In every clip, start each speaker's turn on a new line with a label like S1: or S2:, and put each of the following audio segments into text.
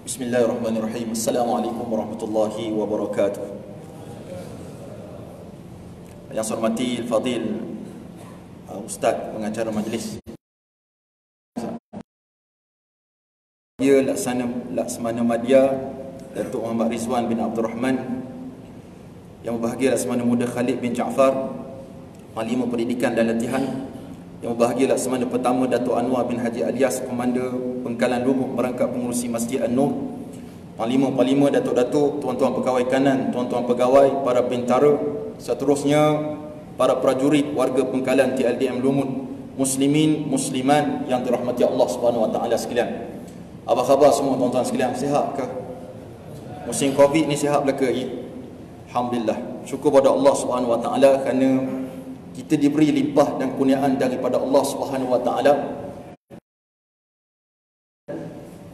S1: Bismillahirrahmanirrahim. Assalamualaikum warahmatullahi wabarakatuh. Yang saya hormati Fadil Ustaz pengacara majlis, dia Laksamana Madya Datuk Muhammad Rizwan bin Abdul Rahman, yang berbahagia Laksamana Muda Khalid bin Jaafar, Panglima Pendidikan dan Latihan, yang berbahagia Laksamana Pertama Datuk Anwar bin Haji Alias, Komander Pengkalan Lumuk Merangkap Pengurusi Masjid An-Nur, Panglima-Panglima, Datuk-Datuk, Tuan-Tuan Pegawai Kanan, Tuan-Tuan Pegawai, para bintara, seterusnya para prajurit warga Pengkalan TLDM Lumut, Muslimin, Musliman yang dirahmati Allah Subhanahu Wa Taala sekalian. Apa khabar semua tuan-tuan sekalian? Sihat ke? Musim Covid ni sihat belaka lagi? Alhamdulillah. Syukur pada Allah Subhanahu Wa Taala kerana kita diberi limpah dan kurniaan daripada Allah Subhanahu Wa Taala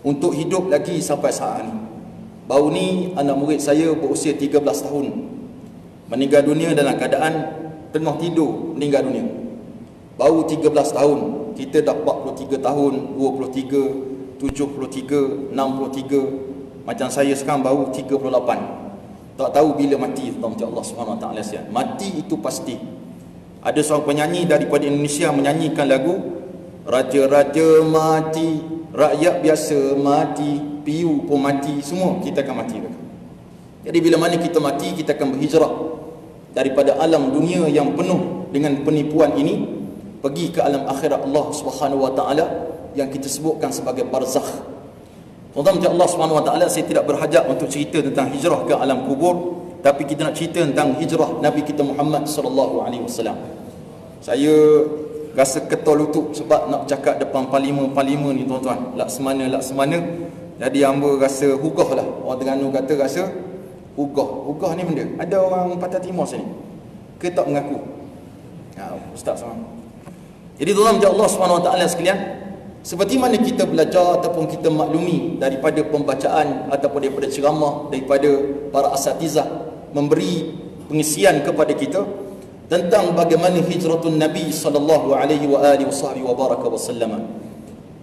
S1: untuk hidup lagi sampai saat ini. Baru ni anak murid saya berusia 13 tahun meninggal dunia dalam keadaan tengah tidur meninggal dunia. Baru 13 tahun, kita dah 43 tahun, 23, 73, 63. Macam saya sekarang baru 38. Tak tahu bila mati, tuan-tuan Allah Subhanahu Wa Taala sekalian. Mati itu pasti. Ada seorang penyanyi daripada Indonesia menyanyikan lagu Raja-raja mati, rakyat biasa mati, piu pun mati, semua kita akan mati. Jadi bila mana kita mati, kita akan berhijrah daripada alam dunia yang penuh dengan penipuan ini, pergi ke alam akhirat Allah Subhanahu Wa Taala yang kita sebutkan sebagai barzakh. Tuan-tuan Allah Subhanahu Wa Taala, saya tidak berhajat untuk cerita tentang hijrah ke alam kubur, tapi kita nak cerita tentang hijrah Nabi kita Muhammad sallallahu alaihi wasallam. Saya rasa ketol lutut sebab nak cakap depan parlimen ni tuan-tuan, Laksamana. Jadi hamba rasa hugah lah. Orang Terengganu kata rasa hugah ni benda. Ada orang Patah Timur sini ke tak mengaku? Ustaz sama. Jadi tuan-tuan Allah Subhanahu Wa Taala sekalian, seperti mana kita belajar ataupun kita maklumi daripada pembacaan ataupun daripada ceramah daripada para asatizah memberi pengisian kepada kita tentang bagaimana hijratun Nabi sallallahu alaihi wa alihi wa baraka wasallam.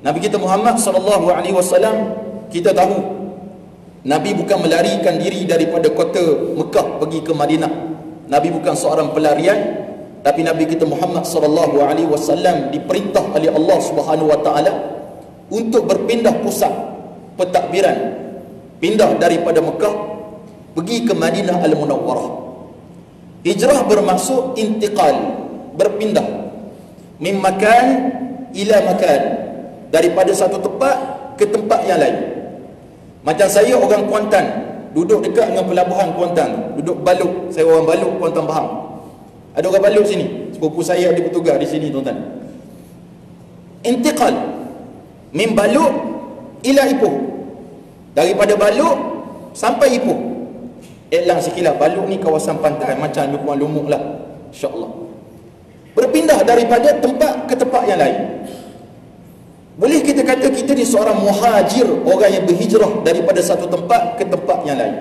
S1: Nabi kita Muhammad sallallahu alaihi wasallam, kita tahu Nabi bukan melarikan diri daripada kota Mekah pergi ke Madinah. Nabi bukan seorang pelarian, tapi Nabi kita Muhammad sallallahu alaihi wasallam diperintah oleh Allah Subhanahu Wa Taala untuk berpindah pusat pentadbiran, pindah daripada Mekah pergi ke Madinah Al-Munawwarah. Hijrah bermaksud intiqal, berpindah min makan ila makan, daripada satu tempat ke tempat yang lain. Macam saya orang Kuantan, duduk dekat dengan pelabuhan Kuantan, duduk Baluk. Saya orang Baluk, Kuantan faham. Ada orang Baluk sini, sepupu saya ada bertugas di sini tuan-tuan. Intiqal min Baluk ila Ipoh, daripada Baluk sampai Ipoh. Elang sekilas, Baluk ni kawasan pantai macam lebih kurang Lumuk lah, insya-Allah. Berpindah daripada tempat ke tempat yang lain. Boleh kita kata kita ni seorang muhajir, orang yang berhijrah daripada satu tempat ke tempat yang lain.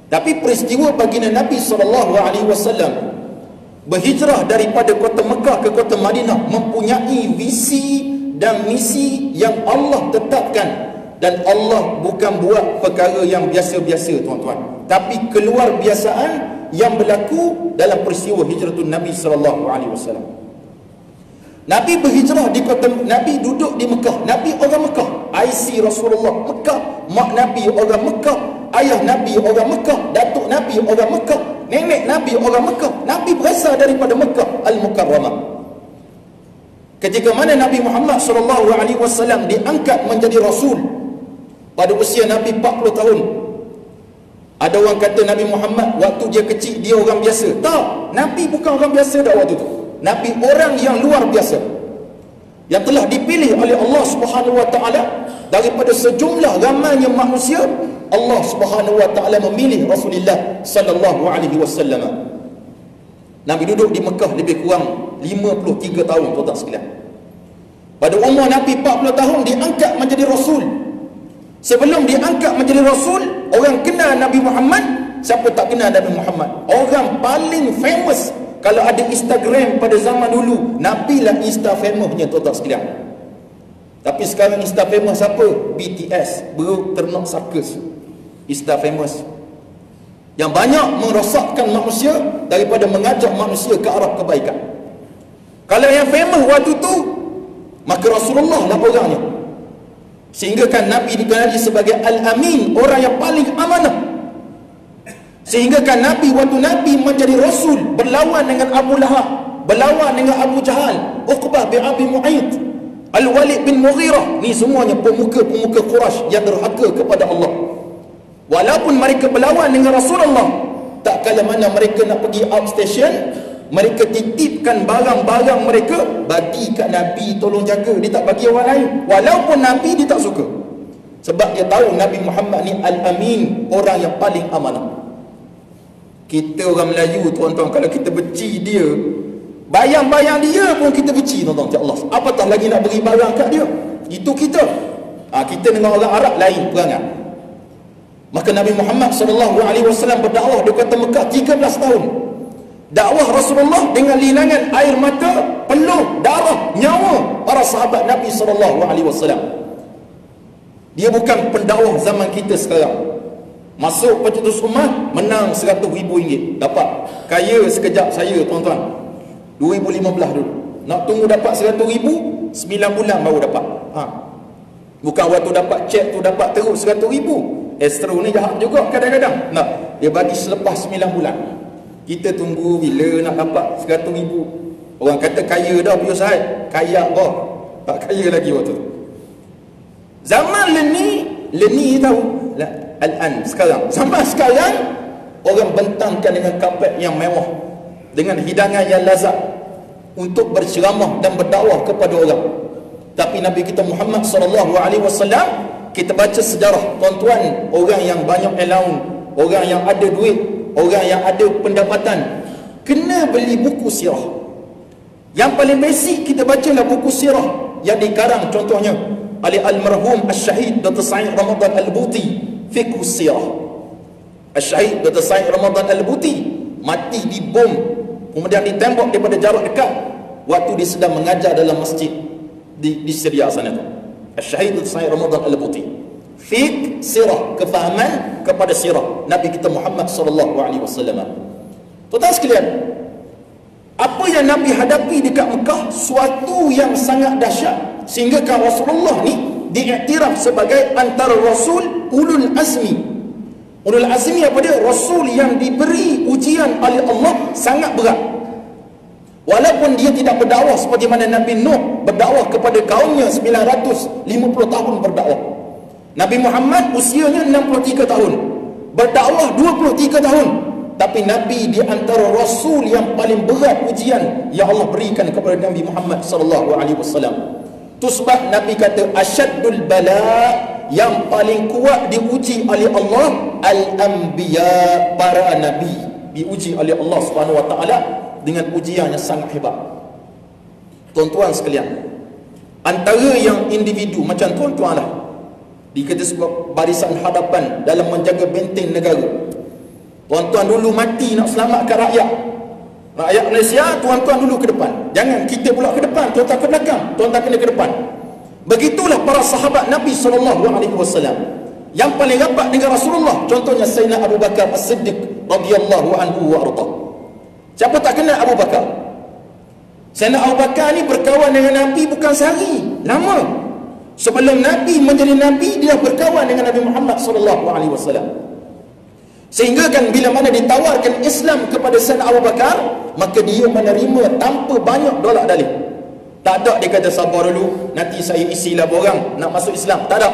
S1: Tapi peristiwa baginda Nabi SAW berhijrah daripada kota Mekah ke kota Madinah mempunyai visi dan misi yang Allah tetapkan. Dan Allah bukan buat perkara yang biasa-biasa tuan-tuan, tapi keluar biasaan yang berlaku dalam peristiwa hijratun Nabi sallallahu alaihi wasallam. Nabi berhijrah di kota, Nabi duduk di Mekah. Nabi orang Mekah, IC Rasulullah Mekah, mak Nabi orang Mekah, ayah Nabi orang Mekah, datuk Nabi orang Mekah, nenek Nabi orang Mekah. Nabi berasal daripada Mekah Al-Mukarramah. Ketika mana Nabi Muhammad sallallahu alaihi wasallam diangkat menjadi rasul pada usia Nabi 40 tahun. Ada orang kata Nabi Muhammad waktu dia kecil dia orang biasa. Tak, Nabi bukan orang biasa dah waktu tu. Nabi orang yang luar biasa, yang telah dipilih oleh Allah Subhanahu Wa Taala daripada sejumlah ramainya manusia. Allah Subhanahu Wa Taala memilih Rasulullah sallallahu alaihi wasallam. Nabi duduk di Mekah lebih kurang 53 tahun tuan-tuan sekalian. Pada umur Nabi 40 tahun diangkat menjadi rasul. Sebelum diangkat menjadi rasul, orang kenal Nabi Muhammad. Siapa tak kenal Nabi Muhammad? Orang paling famous. Kalau ada Instagram pada zaman dulu, Nabi lah Insta famousnya tuan-tuan sekalian. Tapi sekarang Insta famous siapa? BTS, Buruk Ternak Circus. Insta famous yang banyak merosakkan manusia daripada mengajak manusia ke arah kebaikan. Kalau yang famous waktu tu, maka Rasulullah lah orangnya. Sehingga kan Nabi dikenali sebagai Al-Amin, orang yang paling amanah. Sehingga kan Nabi waktu Nabi menjadi Rasul, berlawan dengan Abu Lahab, berlawan dengan Abu Jahal, Uqbah bin Abi Mu'ayth, Al-Walid bin Mughirah, ni semuanya pemuka-pemuka Quraisy yang derhaka kepada Allah. Walaupun mereka berlawan dengan Rasulullah, tak kala mana mereka nak pergi outstation, mereka titipkan barang-barang mereka, bagi kat Nabi tolong jaga, dia tak bagi orang lain. Walaupun Nabi dia tak suka, sebab dia tahu Nabi Muhammad ni Al-Amin, orang yang paling amanah. Kita orang Melayu tuan-tuan, kalau kita benci dia, bayang-bayang dia pun kita benci tuan-tuan, ya Allah, apatah lagi nak beri barang kat dia. Itu kita. Kita dengan orang Arab lain perangai. Maka Nabi Muhammad SAW berdakwah di kota Mekah 13 tahun. Dakwah Rasulullah dengan linangan air mata, peluh, darah, nyawa para sahabat Nabi SAW. Dia bukan pendakwah zaman kita sekarang. Masuk pencetus umat, menang RM100,000. Dapat. Kaya sekejap saya tuan-tuan. 2015 dulu. Nak tunggu dapat RM100,000, 9 bulan baru dapat. Bukan waktu dapat cek tu dapat terus RM100,000. Astro ni jahat juga kadang-kadang. Nah, dia bagi selepas 9 bulan. Kita tunggu bila nak dapat RM100,000. Orang kata kaya dah Puyo Said. Kaya apa? Tak kaya lagi waktu tu. Zaman Leni tahu Al-An sekarang. Zaman sekarang orang bentangkan dengan kapet yang mewah, dengan hidangan yang lazat untuk berceramah dan berdakwah kepada orang. Tapi Nabi kita Muhammad SAW, kita baca sejarah tuan-tuan, orang yang banyak allowance, orang yang ada duit, orang yang ada pendapatan, kena beli buku sirah. Yang paling basic kita bacalah buku sirah yang dikarang contohnya oleh almarhum Al-Syahid Dr. Said Ramadan Al-Buti, Fiqh Sirah. Al-Syahid Dr. Said Ramadan Al-Buti mati di bom, kemudian ditembak daripada jarak dekat waktu dia sedang mengajar dalam masjid di Syria sana tu. Al-Syahid Dr. Said Ramadan Al-Buti, Fiqh Sirah, kefahaman kepada sirah Nabi kita Muhammad SAW. Tuan-tuan sekalian, apa yang Nabi hadapi dekat Mekah suatu yang sangat dahsyat, sehingga kan Rasulullah ni diiktiraf sebagai antara Rasul Ulul Azmi. Ulul Azmi apa dia? Rasul yang diberi ujian oleh Allah sangat berat. Walaupun dia tidak berdakwah seperti mana Nabi Nuh berdakwah kepada kaumnya 950 tahun berdakwah. Nabi Muhammad usianya 63 tahun, berdakwah 23 tahun. Tapi Nabi di antara Rasul yang paling berat ujian yang Allah berikan kepada Nabi Muhammad SAW. Tu sebab Nabi kata asyaddul bala, yang paling kuat diuji oleh Allah al-anbiya, para nabi diuji oleh Allah Subhanahu wa taala dengan ujian yang sangat hebat. Tuan-tuan sekalian, antara yang individu macam tuan-tuan lah, dikata sebab barisan hadapan dalam menjaga benteng negara. Tuan-tuan dulu mati nak selamatkan rakyat Malaysia, tuan-tuan dulu ke depan. Jangan kita pula ke depan, tuan-tuan ke belakang. Tuan-tuan kena ke depan. Begitulah para sahabat Nabi SAW yang paling rapat dengan Rasulullah. Contohnya Sayyidina Abu Bakar As-Siddiq radhiyallahu anhu wa arda. Siapa tak kenal Abu Bakar? Sayyidina Abu Bakar ni berkawan dengan Nabi bukan sehari, lama. Sebelum Nabi menjadi Nabi, dia berkawan dengan Nabi Muhammad SAW. Sehingga kan bila mana ditawarkan Islam kepada Sayyidina Abu Bakar, maka dia menerima tanpa banyak dolak dalih. Tak ada dia kata sabar dulu, nanti saya isilah borang nak masuk Islam. Tak ada.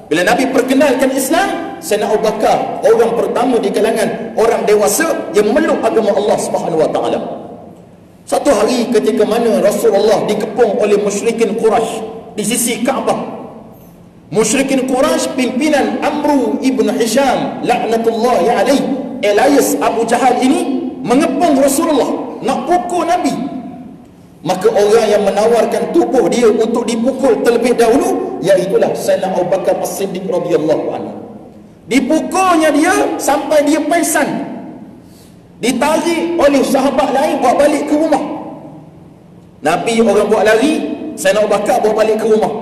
S1: Bila Nabi perkenalkan Islam, Sayyidina Abu Bakar orang pertama di kalangan orang dewasa yang memeluk agama Allah Subhanahu wa taala. Satu hari ketika mana Rasulullah dikepung oleh musyrikin Quraisy di sisi Kaabah. Musyrikin Quraisy pimpinan Amru ibn Hisham laknatullahi alaih, alias Abu Jahal ini mengepung Rasulullah, nak pukul Nabi. Maka orang yang menawarkan tubuh dia untuk dipukul terlebih dahulu, iaitulah Sayyidina Abu Bakar As-Siddiq radhiyallahu anhu. Dipukulnya dia sampai dia pingsan, ditarik oleh sahabat lain bawa balik ke rumah. Nabi orang buat lari, Sayyidina Abu Bakar bawa balik ke rumah.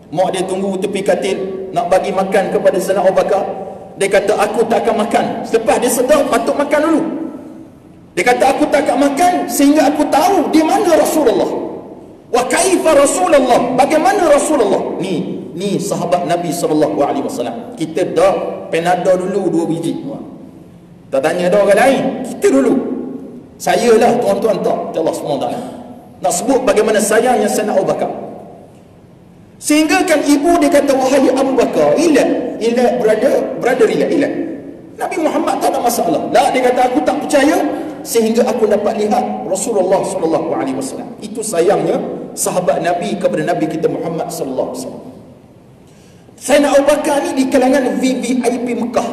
S1: Mak dia tunggu tepi katil nak bagi makan kepada Sayyidina Abu Bakar. Dia kata aku tak akan makan. Selepas dia sedar patut makan dulu. Dia kata aku tak akan makan sehingga aku tahu di mana Rasulullah. Wa kaifa Rasulullah? Bagaimana Rasulullah? Ni sahabat Nabi SAW. Kita dah penada dulu 2 biji. Tak tanya dah orang lain. Kita dulu. Saya lah tuan-tuan tak. Allah SWT nak sebut bagaimana sayangnya Sayyidina Abu Bakar. Sehingga kan ibu dia kata, wahai Abu Bakar, relax brother relax. Nabi Muhammad tak ada masalah. Lah dia kata aku tak percaya sehingga aku dapat lihat Rasulullah SAW. Itu sayangnya sahabat Nabi kepada Nabi kita Muhammad SAW. Sayyidina Abu Bakar ni di kalangan VVIP Mekah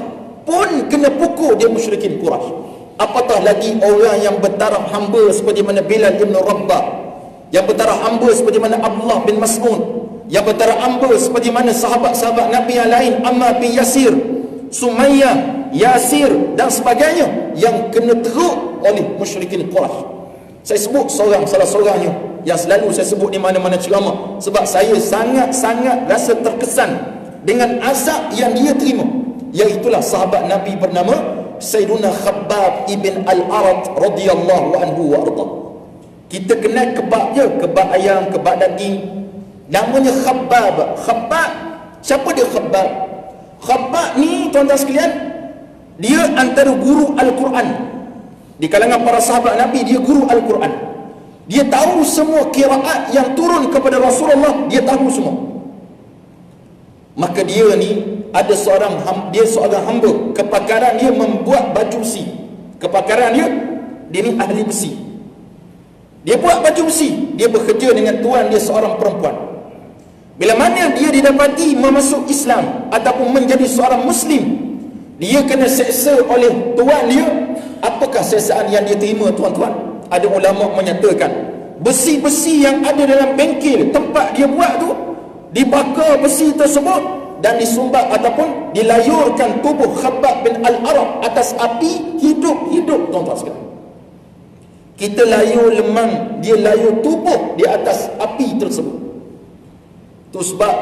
S1: pun kena pukul dia musyrikin Quraisy. Apatah lagi orang yang bertaraf hamba seperti mana Bilal bin Rabah, yang bertaraf hamba seperti mana Abdullah bin Mas'ud, yang bertaraf hamba seperti mana sahabat-sahabat Nabi yang lain, Ammar bin Yasir, Sumayyah, Yasir dan sebagainya, yang kena teruk oleh musyrikin Quraisy. Saya sebut salah seorangnya yang selalu saya sebut di mana-mana ceramah, sebab saya sangat-sangat rasa terkesan dengan azab yang dia terima, iaitulah sahabat Nabi bernama Sayyiduna Khabbab ibn Al-Arat radhiyallahu anhu wa arda. Kita kenal kebab je, kebab ayam, kebab daging. Namanya Khabbab. Khabbab, siapa dia Khabbab? Khabbab ni tuan-tuan sekalian, dia antara guru Al-Quran. Di kalangan para sahabat Nabi, dia guru Al-Quran. Dia tahu semua qiraat yang turun kepada Rasulullah, dia tahu semua. Maka dia ni ada seorang hamba, kepakaran dia membuat baju besi. Kepakaran dia ni ahli besi. Dia buat baju besi, dia bekerja dengan tuan dia seorang perempuan. Bila mana dia didapati memasuk Islam ataupun menjadi seorang Muslim, dia kena seksa oleh tuan dia. Apakah seksaan yang dia terima tuan-tuan? Ada ulama menyatakan besi-besi yang ada dalam bengkel tempat dia buat tu, dibakar besi tersebut dan disumbat ataupun dilayurkan tubuh Khabbab bin Al-Arat atas api hidup-hidup tuan-tuan sekalian. Kita layur lemang, dia layur tubuh di atas api tersebut. Tu sebab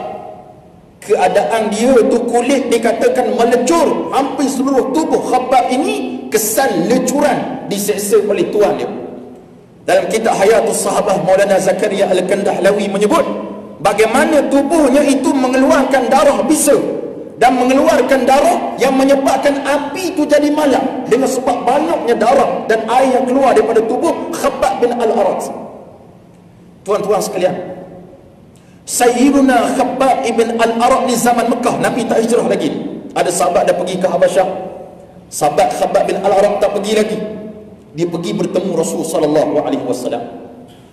S1: keadaan dia tu kulit dikatakan melecur, hampir seluruh tubuh Khabbab ini kesan lecuran, diseksa oleh tuan dia. Dalam kitab Hayatus Sahabah, Maulana Zakaria Al-Kandahlawi menyebut bagaimana tubuhnya itu mengeluarkan darah bisa dan mengeluarkan darah yang menyebabkan api itu jadi malam dengan sebab banyaknya darah dan air yang keluar daripada tubuh Khabbab bin Al-Arat. Tuan-tuan sekalian, Sayyiduna Khabbab ibn Al-Arat di zaman Mekah, Nabi tak hijrah lagi. Ada sahabat dah pergi ke Habasyah, sahabat Khabbab bin Al-Arat tak pergi lagi. Dia pergi bertemu Rasul sallallahu alaihi wasallam.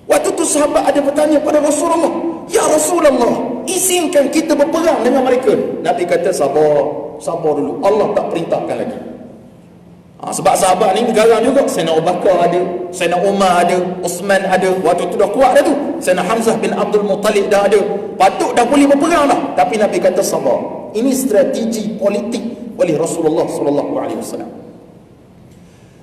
S1: Waktu tu sahabat ada bertanya pada Rasulullah, ya Rasulullah, izinkan kita berperang dengan mereka. Nabi kata sabar dulu, Allah tak perintahkan lagi. Sebab sahabat ni garang juga. Sayyidina Abu Bakar ada, Sayyidina Umar ada, Uthman ada. Waktu tu dah kuat dah tu. Sayyidina Hamzah bin Abdul Muttalib dah ada. Patut dah boleh berperang dah. Tapi Nabi kata sabar. Ini strategi politik oleh Rasulullah sallallahu alaihi wasallam.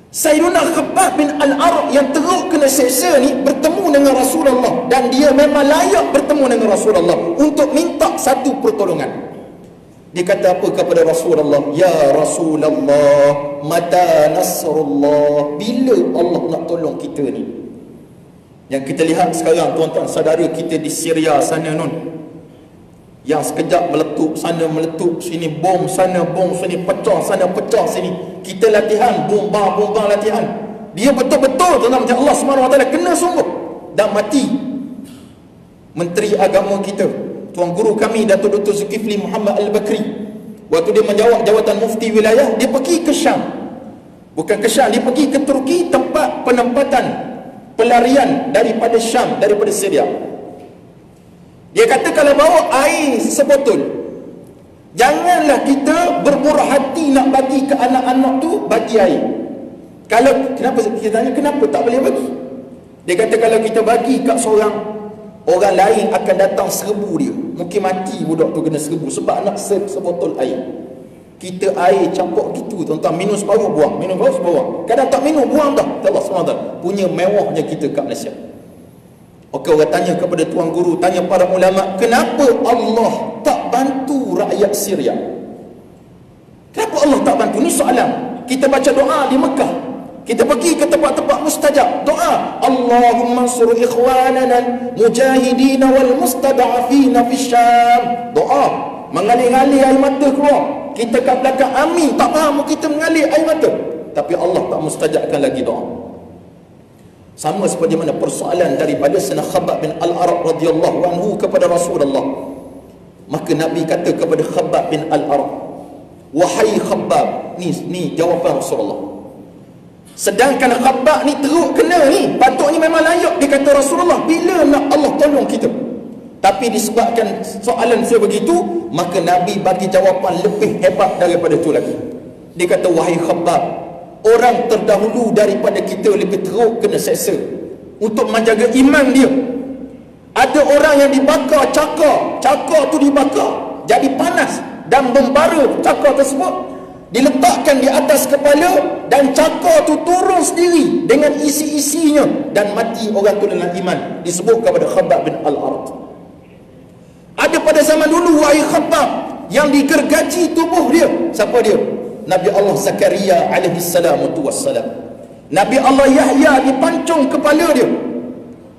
S1: Sayyiduna Khabbab bin Al-Arat yang teruk kena seksa ni bertemu dengan Rasulullah, dan dia memang layak bertemu dengan Rasulullah untuk minta satu pertolongan. Dia kata apa kepada Rasulullah? Ya Rasulullah, mata nasrullah, bila Allah nak tolong kita ni? Yang kita lihat sekarang tuan-tuan saudara kita di Syria sana nun, yang sekejap meletup sana, meletup sini, bom sana, bom sini, pecah sana, pecah sini. Kita latihan, bomba latihan. Dia betul-betul tuan-tuan, Allah SWT kena sungguh dan mati. Menteri agama kita, tuan guru kami Datuk Dr. Zulkifli Muhammad Al-Bakri, waktu dia menjawab jawatan mufti wilayah, dia pergi ke Syam. Bukan ke Syam, dia pergi ke Turki, tempat penempatan pelarian daripada Syam, daripada Syria. Dia kata kalau bawa air sebotol, janganlah kita bermurah hati nak bagi ke anak-anak tu, bagi air. Kalau kenapa kita tanya kenapa tak boleh bagi? Dia kata kalau kita bagi kat seorang, orang lain akan datang serbu dia. Mungkin mati budak tu kena serbu sebab nak sebotol air. Kita air campur gitu tuan-tuan, minum separuh buang, minum separuh. Kadang tak minum buang dah. Allah SWT punya mewahnya kita kat Malaysia. Okey, orang tanya kepada tuan guru, tanya para ulama, kenapa Allah tak bantu rakyat Syria? Kenapa Allah tak bantu? Ni soalan. Kita baca doa di Mekah, kita pergi ke tempat-tempat mustajab, doa, Allahumma ansur ikhwanana mujahidin wal mustada'afina fi Syam. Doa, mengalir-ngalir air mata keluar. Kita kat belakang amin, tak faham kita mengalir air mata. Tapi Allah tak mustajabkan lagi doa. Sama seperti mana persoalan daripada Sayyidina Khabbab bin Al-Arat radhiyallahu anhu kepada Rasulullah. Maka Nabi kata kepada Khabbab bin Al-Arat, wahai Khabbab, ni jawapan Rasulullah. Sedangkan Khabbab ni teruk kena ni, patutnya memang layak. Dia kata, Rasulullah, bila nak Allah tolong kita? Tapi disebabkan soalan saya begitu, maka Nabi bagi jawapan lebih hebat daripada itu lagi. Dia kata, wahai Khabbab, orang terdahulu daripada kita lebih teruk kena seksa untuk menjaga iman dia. Ada orang yang dibakar cakar tu dibakar jadi panas dan membara. Cakar tersebut diletakkan di atas kepala dan cakar tu turun sendiri dengan isi-isinya dan mati orang tu dalam iman. Disebut kepada Khabbab bin Al-Arat. Ada pada zaman dulu, wahai Khabbab, yang digergaji tubuh dia. Siapa dia? Nabi Allah Zakaria alaihi salatu wassalam. Nabi Allah Yahya dipancung kepala dia.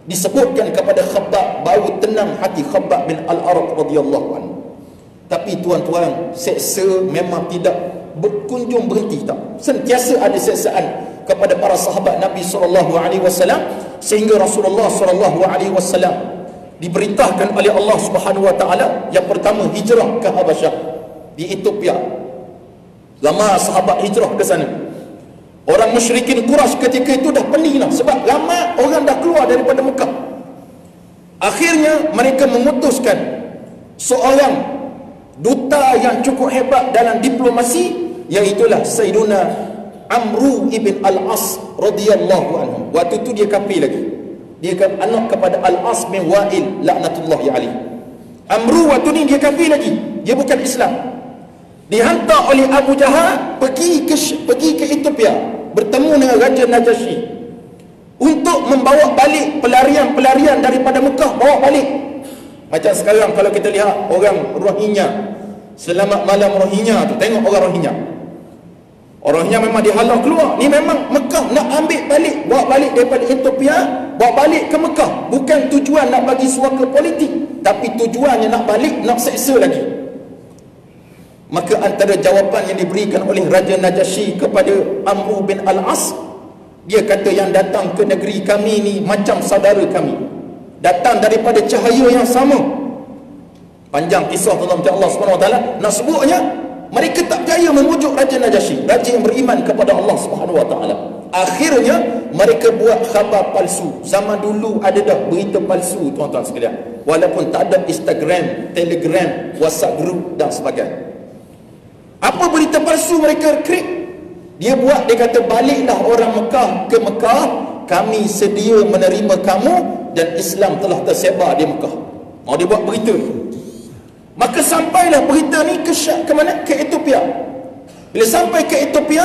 S1: Disebutkan kepada Khabbab, baru tenang hati Khabbab bin Al-Arat radhiyallahu anhu. Tapi tuan-tuan, seksa memang tidak berkunjung berhenti tak. Sentiasa ada seksaan kepada para sahabat Nabi SAW, sehingga Rasulullah SAW diberitakan oleh Allah Subhanahu Wa Taala yang pertama hijrah ke Habasyah di Ethiopia. Lama sahabat hijrah ke sana. Orang musyrikin Quraisy ketika itu dah pening lah, sebab lama orang dah keluar daripada Mekah. Akhirnya mereka memutuskan seorang duta yang cukup hebat dalam diplomasi, iaitulah Sayyiduna Amru ibn Al-As radhiyallahu anhu. Waktu itu dia kafir lagi. Dia anak kepada Al-As bin Wa'il laknatullahi alaih. Amru waktu ni dia kafir lagi, dia bukan Islam. Dihantar oleh Abu Jahal pergi ke Ethiopia, bertemu dengan Raja Najasyi untuk membawa balik pelarian-pelarian daripada Mekah, bawa balik. Macam sekarang kalau kita lihat orang Rohingya, selamat malam Rohingya tu, tengok orang Rohingya. Orang Rohingya memang dihalau keluar. Ni memang Mekah nak ambil balik, bawa balik daripada Ethiopia, bawa balik ke Mekah. Bukan tujuan nak bagi suaka politik, tapi tujuannya nak balik, nak seksa lagi. Maka antara jawapan yang diberikan oleh Raja Najasyi kepada Amru bin Al-As, dia kata, yang datang ke negeri kami ni macam saudara kami, datang daripada cahaya yang sama. Panjang kisah dalam Allah SWT. Nak sebutnya, mereka tak percaya memujuk Raja Najasyi, raja yang beriman kepada Allah SWT. Akhirnya mereka buat khabar palsu. Zaman dulu ada dah berita palsu, tuan-tuan sekalian, walaupun tak ada Instagram, Telegram, WhatsApp group dan sebagainya. Apa berita palsu mereka create? Dia buat, dia kata, baliklah orang Mekah ke Mekah, kami sedia menerima kamu dan Islam telah tersebar di Mekah. Dia buat berita ni. Maka sampailah berita ni ke mana? Ke Ethiopia. Bila sampai ke Ethiopia,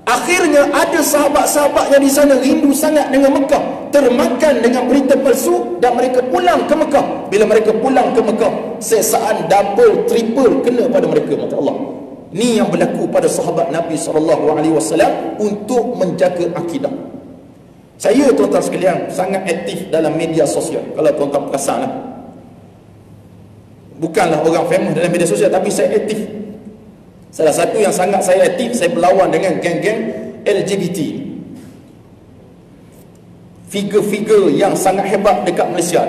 S1: akhirnya ada sahabat-sahabat yang di sana rindu sangat dengan Mekah, termakan dengan berita palsu, dan mereka pulang ke Mekah. Bila mereka pulang ke Mekah, seksaan double, triple kena pada mereka, mata Allah. Ni yang berlaku pada sahabat Nabi SAW untuk menjaga akidah. Saya, tuan-tuan sekalian, sangat aktif dalam media sosial. Kalau tuan-tuan perasan lah, bukanlah orang famous dalam media sosial, tapi saya aktif. Salah satu yang sangat saya aktif, saya berlawan dengan geng-geng LGBT, figure-figure yang sangat hebat dekat Malaysia.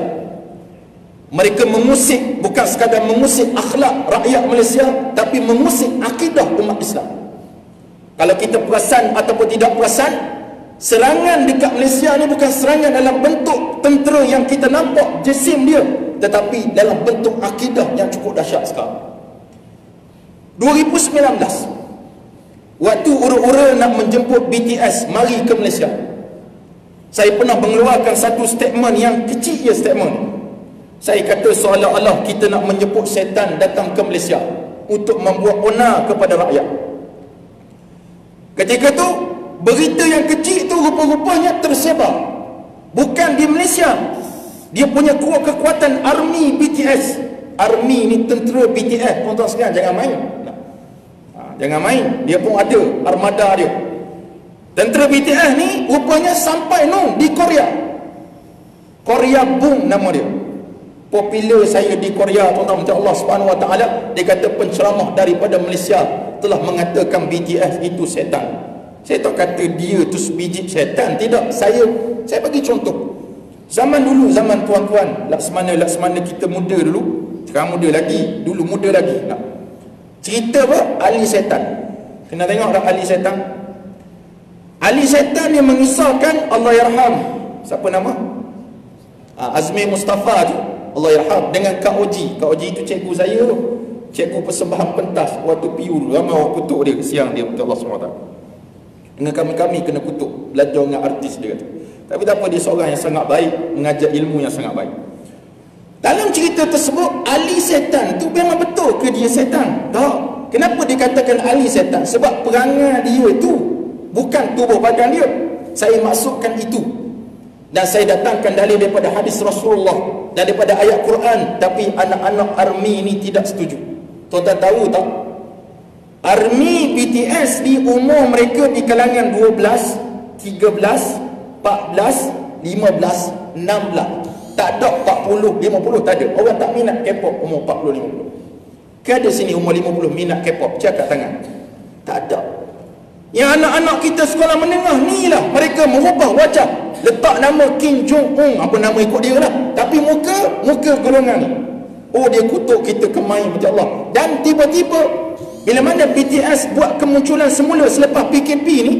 S1: Mereka mengusik, bukan sekadar mengusik akhlak rakyat Malaysia, tapi mengusik akidah umat Islam. Kalau kita perasan ataupun tidak perasan, serangan dekat Malaysia ni bukan serangan dalam bentuk tentera yang kita nampak jesim dia, tetapi dalam bentuk akidah yang cukup dahsyat sekarang. 2019, waktu ura-ura nak menjemput BTS mari ke Malaysia, saya pernah mengeluarkan satu statement yang kecil je statement. Saya kata seolah-olah kita nak menjemput syaitan datang ke Malaysia untuk membuat onar kepada rakyat. Ketika tu, berita yang kecil tu rupa-rupanya tersebar. Bukan di Malaysia, Dia punya kekuatan army BTS. Army ni tentera BTS, tuan-tuan sekalian, jangan main. Jangan main. Dia pun ada armada dia. Tentera BTS ni rupanya sampai di Korea. Korea Boom nama dia. Popular saya di Korea, tuan-tuan, macam Allah Subhanahu Wa Taala, dia kata penceramah daripada Malaysia telah mengatakan BTS itu setan. Saya tak kata dia tu sebiji setan, tidak. Saya bagi contoh. Zaman dulu, zaman tuan-tuan, Laksamana kita muda dulu, sekarang muda lagi, dulu muda lagi. Cerita apa? Ali Setan. Kena tengok tak Ali Setan? Ali Setan yang mengisahkan Allahyarham. Siapa nama? Azmi Mustafa tu. Allahyarham dengan Kak Oji. Kak Oji itu cikgu saya tu. Cikgu persembahan pentas waktu PU dulu. Ramai orang kutuk dia siang dia untuk Allah SWT. Dengan kami kena kutuk. Belajar dengan artis dia kata. Tapi tak apa, dia seorang yang sangat baik, mengajar ilmu yang sangat baik. Dalam cerita tersebut, Ali Setan tu memang betul ke dia setan? Tak. Kenapa dikatakan Ali Setan? Sebab perangai dia itu bukan tubuh badan dia. Saya maksudkan itu. Dan saya datangkan dalil daripada hadis Rasulullah dan daripada ayat Quran. Tapi anak-anak army ni tidak setuju. Tuan-tuan tahu tak? Army BTS di umur mereka di kalangan 12, 13, 14, 15, 16. Tak ada 40, 50 tak ada. Orang tak minat K-pop umur 40, 50. Ke ada sini umur 50 minat K-pop? Cakap tangan. Tak ada. Yang anak-anak kita sekolah menengah ni lah, mereka merubah wajah. Letak nama Kim Jong-un, apa nama ikut dia lah. Tapi muka golongan ni. Oh, dia kutuk kita kemain macam Allah. Dan tiba-tiba bila mana BTS buat kemunculan semula selepas PKP ni,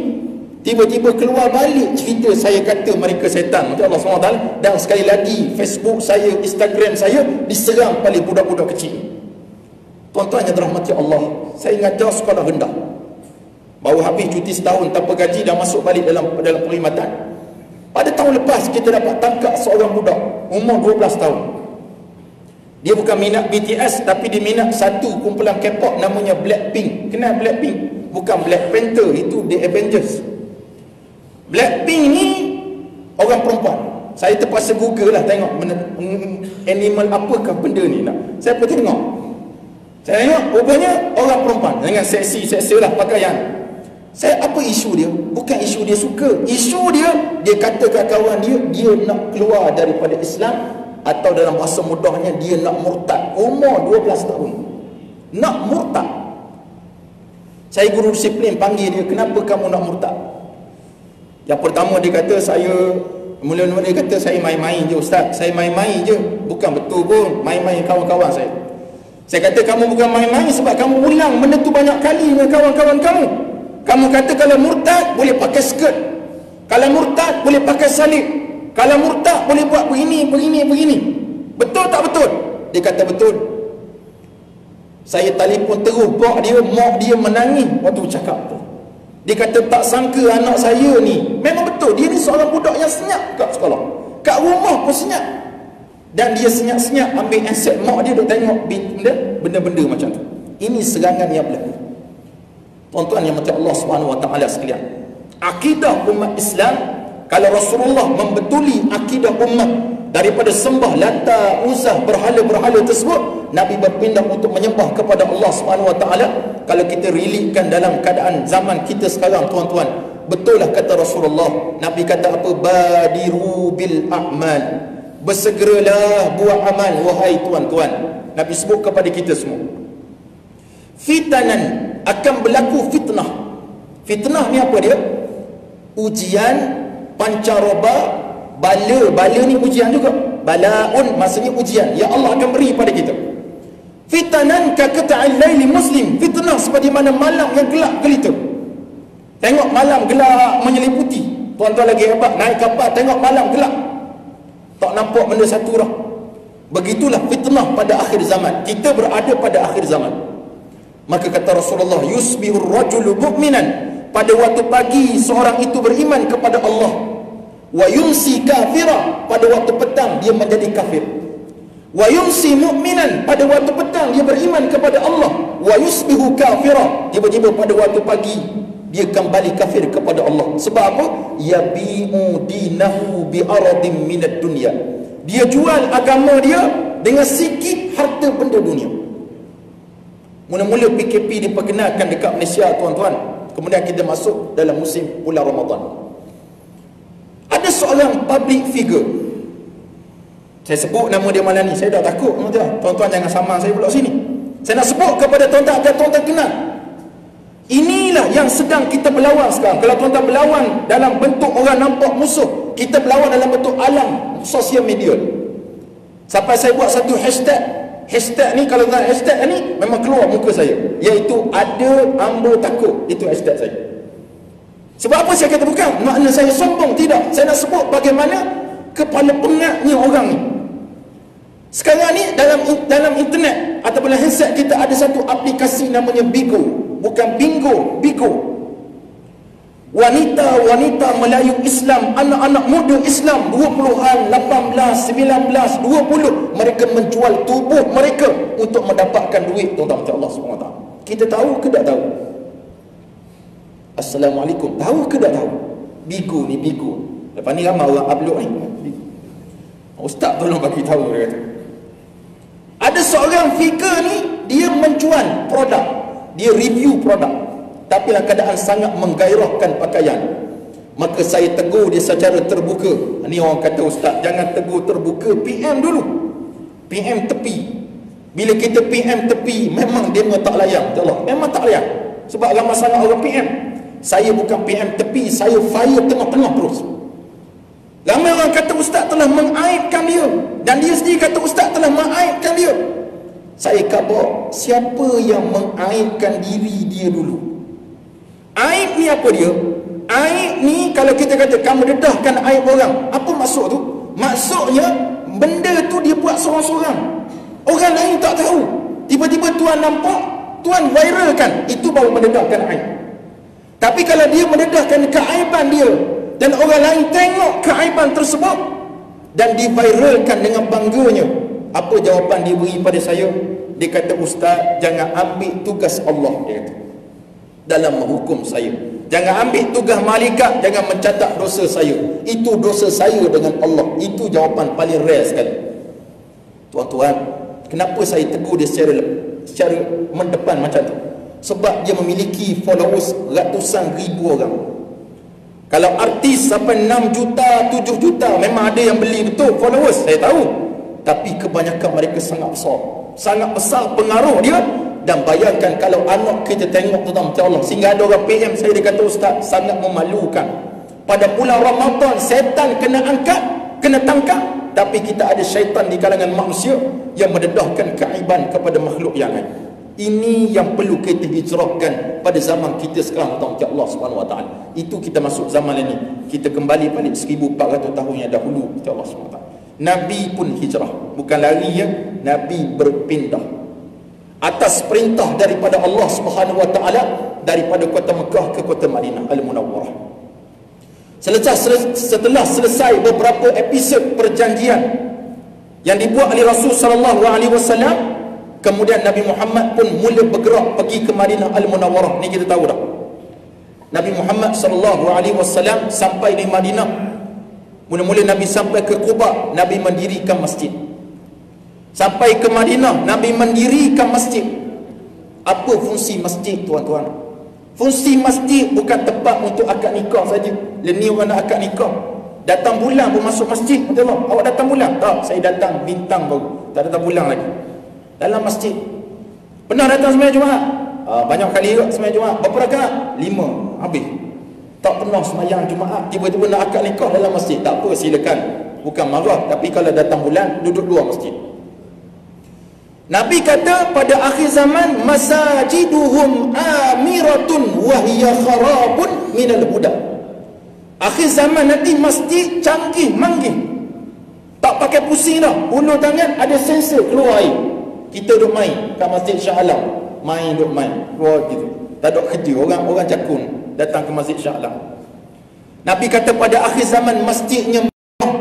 S1: tiba-tiba keluar balik cerita saya kata mereka setan macam Allah SWT. Dan sekali lagi Facebook saya, Instagram saya diserang paling budak-budak kecil. Tuan-tuan yang dirahmati Allah, saya ngajar sekolah rendah, baru habis cuti setahun tanpa gaji, dah masuk balik dalam perkhidmatan. Pada tahun lepas kita dapat tangkap seorang budak umur 12 tahun. Dia bukan minat BTS, tapi dia minat satu kumpulan K-pop namanya Blackpink. Kenal Blackpink? Bukan Black Panther, itu The Avengers. Blackpink ni orang perempuan. Saya terpaksa google lah tengok animal apakah benda ni nak. Saya pun tengok. Saya tengok rupanya orang perempuan dengan seksi lah pakaian. Saya apa isu dia? Bukan isu dia suka. Isu dia kata kat kawan dia nak keluar daripada Islam, atau dalam bahasa mudahnya dia nak murtad. Umur 12 tahun. Nak murtad. Saya guru disiplin panggil dia, kenapa kamu nak murtad? Yang pertama dia kata mula-mula dia kata saya main-main je ustaz. Saya main-main je. Bukan betul pun main-main kawan-kawan saya. Saya kata kamu bukan main-main sebab kamu ulang benda tu banyak kali dengan kawan-kawan kamu. Kamu kata kalau murtad boleh pakai skirt. Kalau murtad boleh pakai salib. Kalau murtad boleh buat begini. Betul tak betul? Dia kata betul. Saya telefon terus mak dia menangis waktu cakap tu. Dia kata tak sangka anak saya ni. Memang betul, dia ni seorang budak yang senyap kat sekolah. Kat rumah pun senyap. Dan dia senyap-senyap ambil aset mak dia duk tengok benda-benda macam tu. Ini serangan yang berlaku. Tuan-tuan yang mati Allah Subhanahu Wa Taala sekalian. Akidah umat Islam, kalau Rasulullah membetuli akidah umat daripada sembah Lata, Uzah, berhala-berhala tersebut, Nabi berpindah untuk menyembah kepada Allah Subhanahu Wa Taala. Kalau kita relitkan dalam keadaan zaman kita sekarang, tuan-tuan, betul lah kata Rasulullah. Nabi kata apa? Badiru bil a'mal. Bersegeralah buat amal, wahai tuan-tuan. Nabi sebut kepada kita semua. Fitanan, akan berlaku fitnah. Fitnah ni apa dia? Ujian, pancaroba, bala ni ujian juga. Balaun maksudnya ujian. Ya Allah akan beri pada kita. Fitanan ka qata'il laili muslim. Fitnah seperti mana malam yang gelap gelita. Tengok malam gelap menyeliputi. Tuan-tuan lagi hebat, naik kapal tengok malam gelap, tak nampak benda satu dah. Begitulah fitnah pada akhir zaman. Kita berada pada akhir zaman. Maka kata Rasulullah, yusbihur rajulu mu'minan, pada waktu pagi seorang itu beriman kepada Allah, wa yumsi kafira, pada waktu petang dia menjadi kafir. Wa yumsi mu'minan, pada waktu petang dia beriman kepada Allah, wa yusbihu kafira, tiba-tiba pada waktu pagi dia kembali kafir kepada Allah. Sebab apa? Yabi'u dinahu bi'aradin minad dunya. Dia jual agama dia dengan sikit harta benda dunia. Mula-mula PKP diperkenalkan dekat Malaysia, tuan-tuan. Kemudian kita masuk dalam musim bulan Ramadan. Ada seorang public figure, saya sebut nama dia malam ni, saya dah takut. Tuan-tuan jangan sama saya pula sini. Saya nak sebut kepada tuan-tuan agar tuan-tuan kenal. Inilah yang sedang kita berlawan sekarang. Kalau tuan-tuan berlawan dalam bentuk orang nampak musuh, kita berlawan dalam bentuk alam sosial media. Sampai saya buat satu hashtag. Hashtag ni, kalau tak hashtag ni, memang keluar muka saya, iaitu ada hamba takut. Itu hashtag saya. Sebab apa saya kata bukan? Makna saya sombong, tidak. Saya nak sebut bagaimana kepala pengatnya orang ni. Sekarang ni dalam internet ataupun handset kita ada satu aplikasi namanya Bigo. Bukan Bingo, Bigo. Wanita-wanita Melayu Islam, anak-anak muda Islam 20-an, 18, 19, 20, mereka menjual tubuh mereka untuk mendapatkan duit, tuan-tuan Allah SWT. Kita tahu ke tak tahu? Assalamualaikum. Tahu ke tak tahu? Bigo ni, Bigo. Lepas ni ramai orang upload ni. Ustaz tolong bagi tahu, dia kata. Ada seorang figure ni, dia menjual produk, dia review produk, tapi dalam keadaan sangat menggairahkan pakaian. Maka saya tegur dia secara terbuka. Ni orang kata, ustaz jangan tegur terbuka, PM dulu, PM tepi. Bila kita PM tepi, memang dia tak layan, Allah, memang tak layan. Sebab ramai sangat orang PM. Saya bukan PM tepi, saya fire tengah-tengah terus. Ramai orang kata ustaz telah mengaibkan dia, dan dia sendiri kata ustaz telah mengaibkan dia. Saya khabar, siapa yang mengaibkan diri dia dulu? Aib ni apa dia? Aib ni kalau kita kata kamu dedahkan aib orang, apa maksud tu? Maksudnya benda tu dia buat seorang-seorang, orang lain tak tahu. Tiba-tiba tuan nampak, tuan viralkan, itu baru mendedahkan aib. Tapi kalau dia mendedahkan keaiban dia dan orang lain tengok keaiban tersebut dan diviralkan dengan bangganya, apa jawapan dia beri pada saya? Dia kata, ustaz jangan ambil tugas Allah, dia kata, dalam menghukum saya. Jangan ambil tugas malaikat, jangan mencatat dosa saya. Itu dosa saya dengan Allah. Itu jawapan paling rare sekali. Tuan-tuan, kenapa saya tegur dia secara mendepan macam tu? Sebab dia memiliki followers ratusan ribu orang. Kalau artis sampai 6 juta, 7 juta, memang ada yang beli, betul, followers, saya tahu. Tapi kebanyakan mereka sangat besar. Sangat besar pengaruh dia. Dan bayangkan kalau anak kita tengok, tuan-tuan Allah, sehingga ada orang PM saya, dia kata, ustaz sangat memalukan. Pada bulan Ramadan setan kena angkat, kena tangkap, tapi kita ada syaitan di kalangan manusia yang mendedahkan keaiban kepada makhluk yang lain. Ini yang perlu kita hijrahkan pada zaman kita sekarang, tuan-tuan Allah Subhanahu Wa Taala. Itu kita masuk zaman ini, kita kembali balik 1400 tahun yang dahulu, tuan Allah Subhanahu Wa Taala. Nabi pun hijrah, bukan lari ya, Nabi berpindah atas perintah daripada Allah Subhanahu Wa Taala, daripada kota Mekah ke kota Madinah Al-Munawwarah. Setelah selesai beberapa episod perjanjian yang dibuat oleh Rasul sallallahu alaihi wasallam, kemudian Nabi Muhammad pun mula bergerak pergi ke Madinah Al-Munawwarah. Ni kita tahu dah. Nabi Muhammad sallallahu alaihi wasallam sampai di Madinah. Mula-mula Nabi sampai ke Quba, Nabi mendirikan masjid. Sampai ke Madinah, Nabi mendirikan masjid. Apa fungsi masjid, tuan-tuan? Fungsi masjid bukan tempat untuk akad nikah saja. Ni orang nak akad nikah, datang bulan pun masuk masjid. Betul tak? Awak datang bulan? Tak, saya datang bintang baru, tak datang bulan lagi. Dalam masjid. Pernah datang sembahyang Jumaat? Banyak kali juga sembahyang Jumaat. Berapa rakaat? 5, habis. Tak pernah sembahyang Jumaat, tiba-tiba nak akad nikah dalam masjid. Tak apa, silakan, bukan marah. Tapi kalau datang bulan, duduk luar masjid. Nabi kata pada akhir zaman, masajiduhum amiratun wahya kharabun minal huda. Akhir zaman nanti masjid canggih manggih, tak pakai pusing dah, hulur tangan ada sensor keluar air. Kita duduk main kat Masjid Shah Alam, duduk main keluar gitu, tak ada kerja, orang jakun datang ke Masjid Shah Alam. Nabi kata pada akhir zaman masjidnya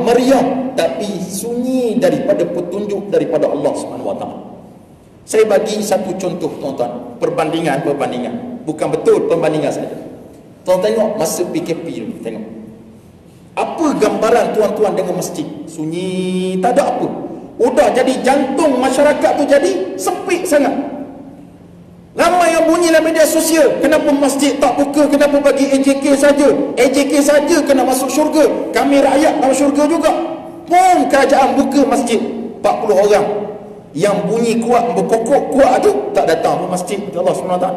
S1: meriah, tapi sunyi daripada petunjuk daripada Allah Subhanahu Wa Taala. Saya bagi satu contoh, tuan-tuan, perbandingan, bukan betul perbandingan saja. Tuan tengok masa PKP dulu, tengok apa gambaran tuan-tuan dengan masjid. Sunyi, tak ada apa. Udah jadi jantung masyarakat tu jadi sempit sangat. Ramai yang bunyi dalam media sosial, kenapa masjid tak buka, kenapa bagi AJK saja? AJK saja kena masuk syurga, kami rakyat dalam syurga juga. Pun kerajaan buka masjid, 40 orang yang bunyi kuat, berkokok kuat tu tak datang ke masjid Allah SWT.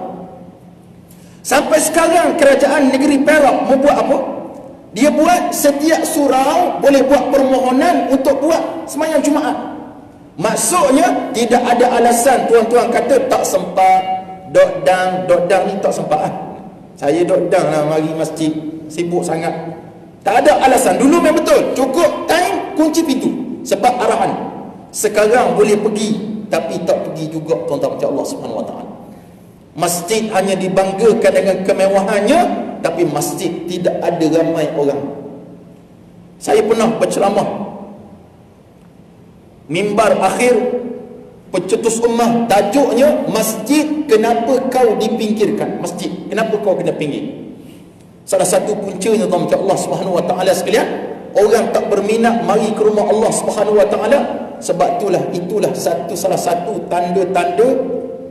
S1: Sampai sekarang kerajaan negeri Perak mau buat apa? Dia buat setiap surau boleh buat permohonan untuk buat sembahyang Jumaat. Maksudnya tidak ada alasan tuan-tuan kata tak sempat, dok dang ni tak sempat ah. Saya dok dang lah mari masjid, sibuk sangat. Tak ada alasan. Dulu memang betul, cukup time kunci pintu sebab arahan. Sekarang boleh pergi tapi tak pergi juga tuan-tuan macam Allah Subhanahu Wa Taala. Masjid hanya dibanggakan dengan kemewahannya, tapi masjid tidak ada ramai orang. Saya pernah berceramah mimbar akhir pencetus ummah, tajuknya masjid kenapa kau dipinggirkan? Masjid kenapa kau kena pinggir? Salah satu puncanya tuan-tuan Allah Subhanahu Wa Taala sekalian, orang tak berminat mari ke rumah Allah Subhanahu Wa Taala. Sebab itulah salah satu tanda-tanda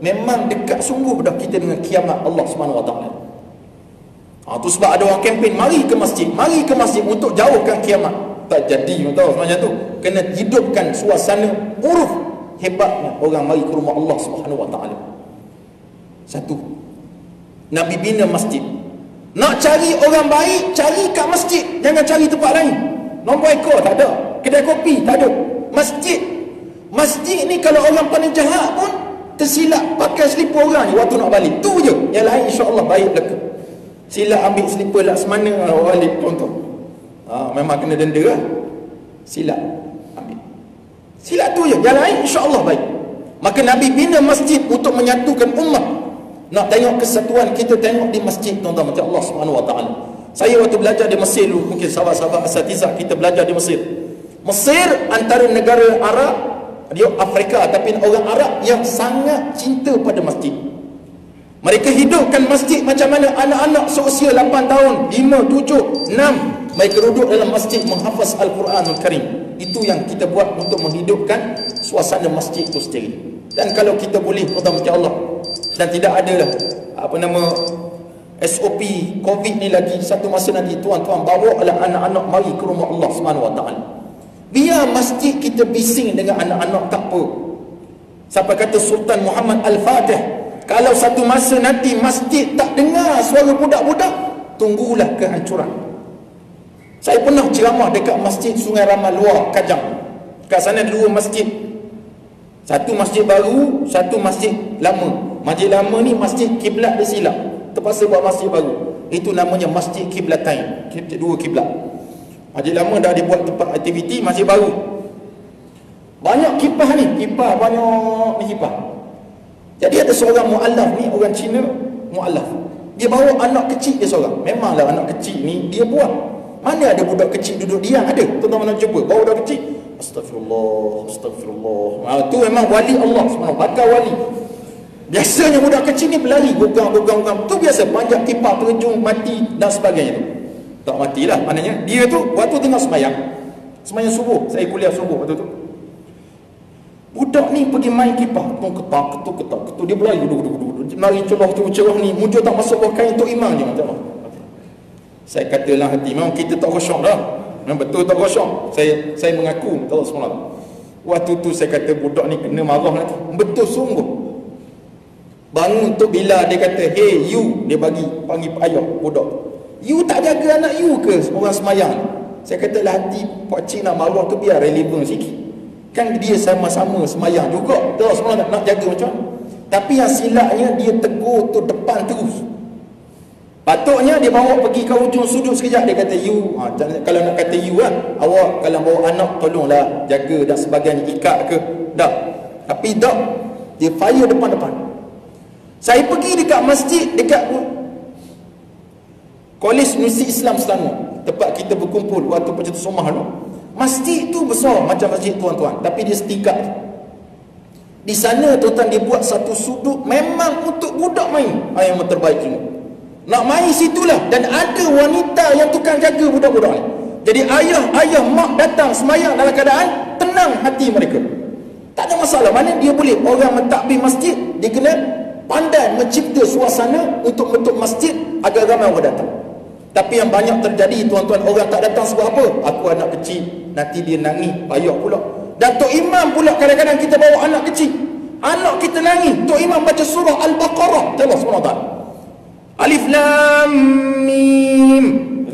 S1: memang dekat sungguh dah kita dengan kiamat Allah Subhanahu Wa Taala. Tu sebab ada orang kempen mari ke masjid untuk jauhkan kiamat. Tak jadi tahu sebenarnya tu. Kena hidupkan suasana uruf hebatnya orang mari ke rumah Allah Subhanahu Wa Taala. Satu, Nabi bina masjid. Nak cari orang baik, cari kat masjid, jangan cari tempat lain. Nombor ekor tak ada, kedai kopi tak ada. Masjid ni kalau orang paling jahat pun tersilap pakai selipar orang ni waktu nak balik, tu je. Yang lain insya-Allah baik belaka. Silap ambil selipar laksamana balik tuan-tuan. Memang kena denda lah. Silap ambil. Silap tu je, yang lain insya-Allah baik. Maka Nabi bina masjid untuk menyatukan ummah. Nak tengok kesatuan kita, tengok di masjid tuan-tuan macam Allah Subhanahu Wa Taala. Saya waktu belajar di Mesir dulu, mungkin sahabat-sahabat asatizah kita belajar di Mesir. Mesir antara negara Arab, dia Afrika, tapi orang Arab yang sangat cinta pada masjid. Mereka hidupkan masjid macam mana anak-anak seusia 8 tahun, 5, 7, 6 mereka duduk dalam masjid menghafaz Al-Quranul Karim. Itu yang kita buat untuk menghidupkan suasana masjid itu sendiri. Dan kalau kita boleh pertama macam Allah, dan tidak ada lah SOP COVID ni lagi, satu masa nanti tuan-tuan bawa lah anak-anak mari ke rumah Allah Subhanahu Wa Taala. Biar masjid kita bising dengan anak-anak tak apa. Sampai kata Sultan Muhammad Al-Fatih, kalau satu masa nanti masjid tak dengar suara budak-budak, tunggulah kehancuran. Saya pernah ceramah dekat masjid Sungai Ramal Luar, Kajang. Kat sana ada 2 masjid. Satu masjid baru, satu masjid lama. Masjid lama ni masjid kiblat dia silap, terpaksa buat masjid baru. Itu namanya Masjid Kiblatain, 2 kiblat. Masjid lama dah dibuat tempat aktiviti, masjid baru. Banyak kipas ni, banyak ni kipas. Jadi ada seorang mu'allaf ni, orang Cina mu'allaf. Dia bawa anak kecil dia seorang. Memanglah anak kecil ni dia buat. Mana ada budak kecil duduk diam, ada. Tuan-tuan mana jumpa, bawa budak kecil. Astagfirullah. Tu memang wali Allah SWT, bakal wali. Biasanya budak kecil ni berlari, gogang. Tu biasa, panjang kipas, terjun, mati dan sebagainya tu. Tak matilah, maknanya dia tu waktu tengah sembahyang subuh, saya kuliah subuh waktu tu, budak ni pergi main kipas, ketuk, dia berlari, lari cerah ni, muncul tak masuk bawah kain untuk imam je. Saya katalah hati, memang kita tak khusyuk dah, memang betul tak khusyuk. Saya mengaku Allah SWT. Waktu tu saya kata budak ni kena marah nanti, betul sungguh. Bangun tu bila dia kata, hey you, dia panggil ayah budak, you tak jaga anak you ke orang semayang? Saya kata lah hati pakcik nak marah tu biar relevan sikit. Kan dia sama-sama semayang juga. Tahu semua nak jaga macam mana. Tapi yang silapnya dia tegur tu depan terus. Patutnya dia bawa pergi ke ujung sudut sekejap. Dia kata you, kalau nak kata you kan, awak kalau bawa anak tolonglah jaga dan sebagainya, ikat ke. Tak. Tapi tak. Dia fire depan-depan. Saya pergi dekat masjid, dekat Kolej Universiti Islam Selangor, tempat kita berkumpul waktu pencetus ummah tu. Masjid tu besar macam masjid tuan-tuan, tapi dia setingkat. Di sana tuan-tuan dia buat satu sudut memang untuk budak main. Yang terbaik semua. Nak main situlah, dan ada wanita yang tukang jaga budak-budak ni. Jadi ayah, mak datang semayang dalam keadaan tenang hati mereka. Tak ada masalah. Mana dia boleh orang mentadbir masjid, dia kena pandai mencipta suasana untuk bentuk masjid agar ramai orang datang. Tapi yang banyak terjadi, tuan-tuan, orang tak datang sebab apa? Aku anak kecil, nanti dia nangis, payah pula. Dan Tok Imam pula kadang-kadang kita bawa anak kecil, anak kita nangis, Tok Imam baca surah Al-Baqarah, Allah SWT, Alif Lam Mim,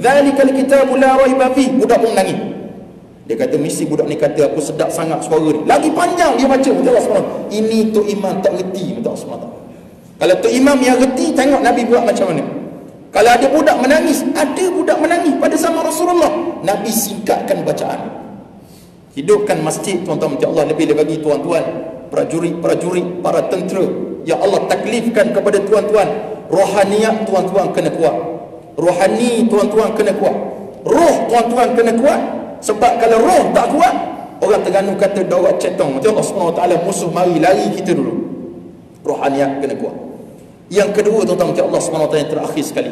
S1: Zalikal kitabu la raiba fi. Budak pun nangis. Dia kata, mesti budak ni kata aku sedap sangat suara ni. Lagi panjang dia baca, Allah SWT. Ini Tok Imam tak reti, Allah SWT. Kalau Tok Imam yang reti, tengok Nabi buat macam mana. Kalau ada budak menangis, ada budak menangis pada zaman Rasulullah, Nabi singkatkan bacaan. Hidupkan masjid, tuan-tuan, ya Allah. Lebih bagi tuan-tuan, prajurit-prajurit, para tentera, ya Allah taklifkan kepada tuan-tuan, rohaniat tuan-tuan kena kuat. Rohani tuan-tuan kena kuat. Roh tuan-tuan kena kuat. Sebab kalau roh tak kuat, orang Terengganu kata daurat cetong. Macam Allah SWT, musuh mari lari kita dulu. Rohaniat kena kuat. Yang kedua, tuan-tuan, macam Allah SWT, yang terakhir sekali,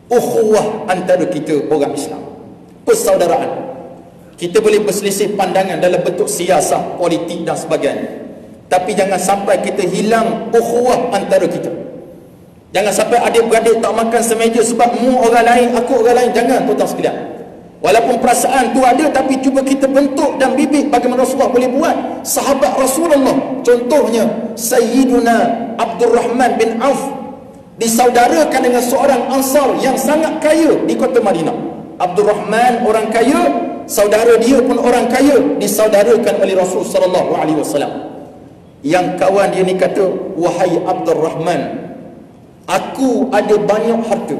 S1: ukhuwah antara kita orang Islam, persaudaraan. Kita boleh berselisih pandangan dalam bentuk siasah, politik dan sebagainya, tapi jangan sampai kita hilang ukhuwah antara kita. Jangan sampai adik-beradik tak makan semeja sebab mu orang lain, aku orang lain. Jangan, tuan-tuan sekalian. Walaupun perasaan tu ada, tapi cuba kita bentuk dan bibit bagaimana Rasulullah boleh buat. Sahabat Rasulullah, contohnya Sayyiduna Abdul Rahman bin Auf, disaudarakan dengan seorang Ansar yang sangat kaya di kota Madinah. Abdul Rahman orang kaya, saudara dia pun orang kaya, disaudarakan oleh Rasul sallallahu alaihi wasallam. Yang kawan dia ni kata, wahai Abdul Rahman, aku ada banyak harta,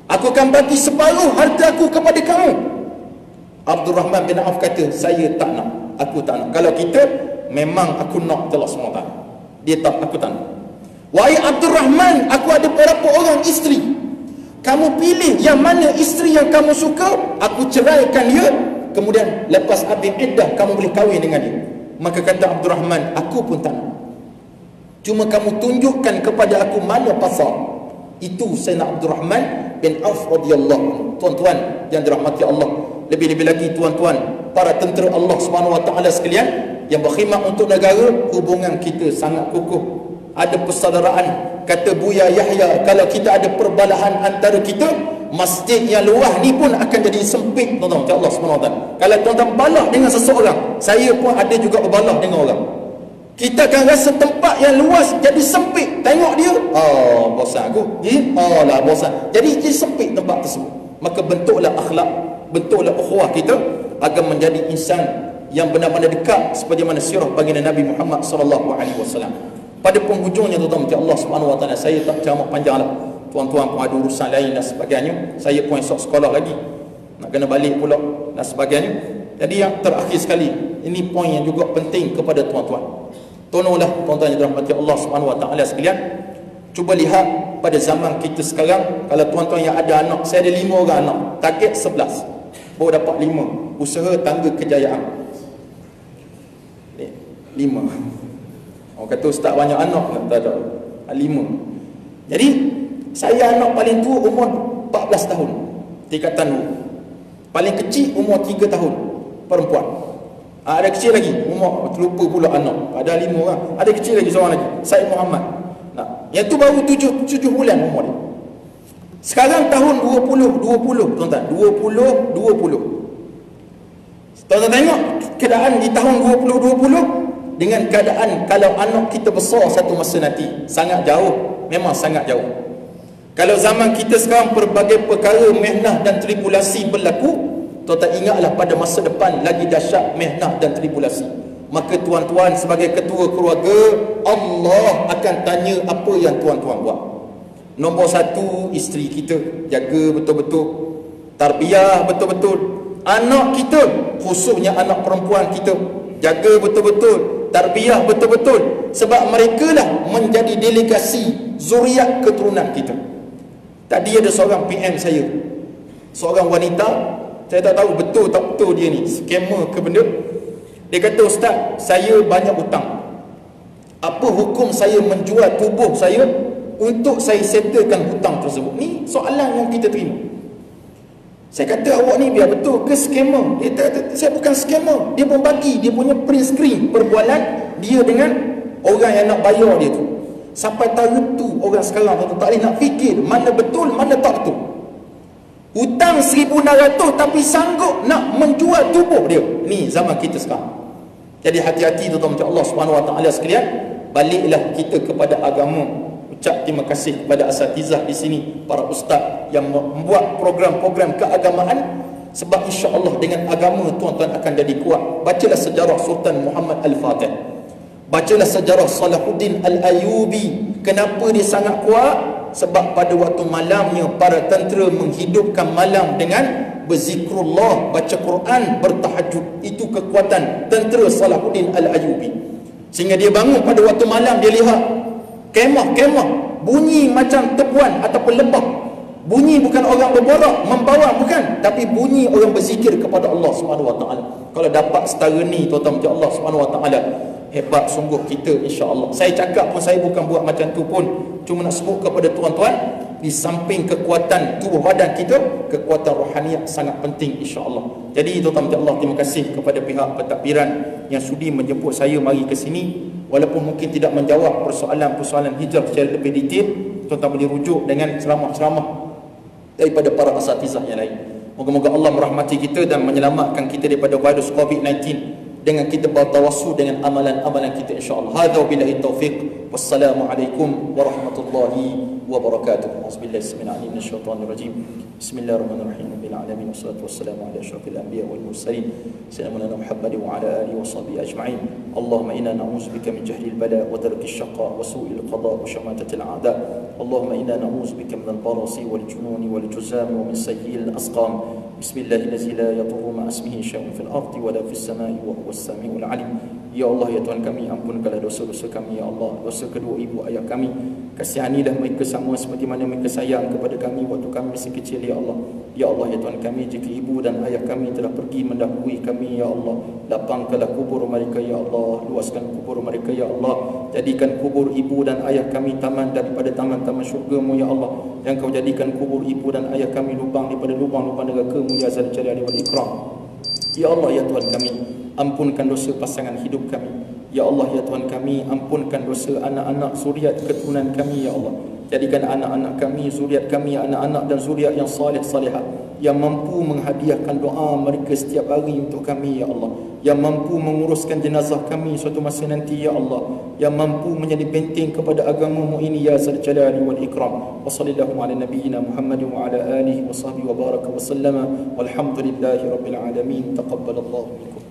S1: aku akan bagi separuh harta aku kepada kamu. Abdul Rahman bin Auf kata, saya tak nak, aku tak nak. Kalau kita, memang aku nak Allah SWT. Dia tak, aku tak nak. Wahai Abdul Rahman, aku ada beberapa orang isteri, kamu pilih yang mana isteri yang kamu suka, aku ceraikan dia, kemudian lepas habis iddah kamu boleh kahwin dengan dia. Maka kata Abdul Rahman, aku pun tak nak, cuma kamu tunjukkan kepada aku mana pasar. Itu Sayyidina Abdul Rahman bin Auf radhiyallahu anhu. Tuan-tuan yang dirahmati Allah, lebih-lebih lagi tuan-tuan, para tentera Allah SWT sekalian yang berkhidmat untuk negara, hubungan kita sangat kukuh, ada persaudaraan. Kata Buya Yahya, kalau kita ada perbalahan antara kita, masjid yang luas ni pun akan jadi sempit, tuan-tuan, Allah SWT. Kalau tuan-tuan balah dengan seseorang, saya pun ada juga berbalah dengan orang, kita akan rasa tempat yang luas jadi sempit. Tengok dia, oh bosan aku, oh lah bosan, jadi sempit tempat tersebut. Maka bentuklah akhlak, bentuklah ukhuwah kita agar menjadi insan yang benar-benar dekat sebagaimana sirah baginda Nabi Muhammad sallallahu alaihi wasallam. Pada penghujungnya, tuan-tuan, Allah Subhanahu wa taala, saya tak ceramah panjanglah. Tuan-tuan pun ada urusan lain dan sebagainya. Saya pun esok sekolah lagi, nak kena balik pula dan sebagainya. Jadi yang terakhir sekali, ini poin yang juga penting kepada tuan-tuan. Tolonglah tuan-tuan yang dirahmati Allah Subhanahu wa taala sekalian, cuba lihat pada zaman kita sekarang. Kalau tuan-tuan yang ada anak, saya ada 5 orang anak, target 11, baru dapat 5. Usaha tangga kejayaan 5. Orang kata ustaz banyak anak, tak ada, 5. Jadi saya anak paling tua umur 14 tahun, tingkatan 2. Paling kecil umur 3 tahun, perempuan. Ada kecil lagi, umur terlupa pula anak, ada 5 orang. Ada kecil lagi seorang lagi, Said Muhammad. Nah, yang tu baru 7 bulan umur dia. Sekarang tahun 2020, tuan-tuan, 2020. Tuan-tuan tengok keadaan di tahun 2020 dengan keadaan kalau anak kita besar satu masa nanti, sangat jauh, memang sangat jauh. Kalau zaman kita sekarang pelbagai perkara mihnah dan tribulasi berlaku, tuan-tuan ingatlah pada masa depan lagi dahsyat mihnah dan tribulasi. Maka tuan-tuan sebagai ketua keluarga, Allah akan tanya apa yang tuan-tuan buat. Nombor 1, isteri kita, jaga betul-betul, tarbiyah betul-betul. Anak kita, khususnya anak perempuan kita, jaga betul-betul, tarbiyah betul-betul. Sebab mereka lah menjadi delegasi zuriat keturunan kita. Tadi ada seorang PM saya, seorang wanita, saya tak tahu betul tak betul dia ni scammer ke benda. Dia kata, ustaz, saya banyak hutang, apa hukum saya menjual tubuh saya untuk saya settlekan hutang tersebut? Ni soalan yang kita terima. Saya kata awak ni biar betul ke scammer? Dia kata saya bukan scammer. Dia pun bagi dia punya print screen perbualan dia dengan orang yang nak bayar dia tu. Sampai tahun tu orang sekarang tak boleh nak fikir mana betul mana tak betul. Hutang 1,600 tapi sanggup nak menjual tubuh dia. Ni zaman kita sekarang. Jadi hati-hati tuan-tuan Allah Subhanahu Wa Taala sekalian. Baliklah kita kepada agama. Ucap terima kasih kepada asatizah di sini, para ustaz yang membuat program-program keagamaan. Sebab insya-Allah dengan agama tuan-tuan akan jadi kuat. Bacalah sejarah Sultan Muhammad Al-Fatih. Bacalah sejarah Salahuddin Al-Ayyubi. Kenapa dia sangat kuat? Sebab pada waktu malamnya para tentera menghidupkan malam dengan berzikrullah, baca Quran, bertahajud. Itu kekuatan tentera Salahuddin Al-Ayyubi. Sehingga dia bangun pada waktu malam, dia lihat kemah-kemah bunyi macam tepuan ataupun lebah. Bunyi bukan orang berborak, membawa bukan, tapi bunyi orang berzikir kepada Allah Subhanahu Wa Taala. Kalau dapat setara ni tuan-tuan Allah Subhanahu Wa Taala, hebat sungguh kita insya-Allah. Saya cakap pun saya bukan buat macam tu pun, cuma nak sebut kepada tuan-tuan, di samping kekuatan tubuh badan kita, kekuatan rohaniah sangat penting insya-Allah. Jadi tuan-tuan Allah, terima kasih kepada pihak pentadbiran yang sudi menjemput saya mari ke sini. Walaupun mungkin tidak menjawab persoalan-persoalan hijrah secara lebih detail, tuan-tuan boleh rujuk dengan ceramah-ceramah daripada para asatizah yang lain. Moga-moga Allah merahmati kita dan menyelamatkan kita daripada virus COVID-19 dengan kita bertawassul dengan amalan-amalan kita insya-Allah. Hadza billahi taufiq. Wassalamualaikum warahmatullahi wabarakatuh. Auzubillahi minasyaitonir rajim. Bismillahirrahmanirrahim. Rabbil alamin wassalatu wassalamu ala asyrafil anbiya wal mursalin sayyidina Muhammad wa ala alihi washabihi ajma'in. Allahumma inna na'udzubika min jahlil bala wa darkis syaqa wa su'il qada wa syamatatil a'da. Allahumma inna na'udzubika minal barasi wal jununi wal juzami wa min sayyi'il asqam. Bismillahirrahmanirrahim. La yadurru ma ismihi syai'un fil ardi wa la fis samai wa huwas samiul alim. Ya Allah, ya Tuhan kami, ampunkanlah dosa-dosa kami, ya Allah, dosa kedua ibu ayah kami. Kasihanilah mereka sama seperti mana mereka sayang kepada kami waktu kami masih kecil, ya Allah. Ya Allah, ya Tuhan kami, jika ibu dan ayah kami telah pergi mendahului kami, ya Allah, lapangkanlah kubur mereka, ya Allah, luaskan kubur mereka, ya Allah. Jadikan kubur ibu dan ayah kami taman daripada taman-taman syurga-Mu, ya Allah. Yang Kau jadikan kubur ibu dan ayah kami lubang daripada lubang-lubang neraka-Mu, ya Zal Jalali wal Ikram. Ya Allah, ya Tuhan kami, ampunkan dosa pasangan hidup kami. Ya Allah, ya Tuhan kami, ampunkan dosa anak-anak zuriat keturunan kami, ya Allah. Jadikan anak-anak kami, zuriat kami, anak-anak dan zuriat yang salih salihah, yang mampu menghadiahkan doa mereka setiap hari untuk kami, ya Allah. Yang mampu menguruskan jenazah kami suatu masa nanti, ya Allah. Yang mampu menjadi benteng kepada agama-Mu ini, ya Zal Jalali wal Ikram. Wa sallallahu ala nabiyyina Muhammad wa ala alihi wa sahbihi wa baraka wa sallama. Walhamdulillahi rabbil alamin. Taqabbalallahu minkum.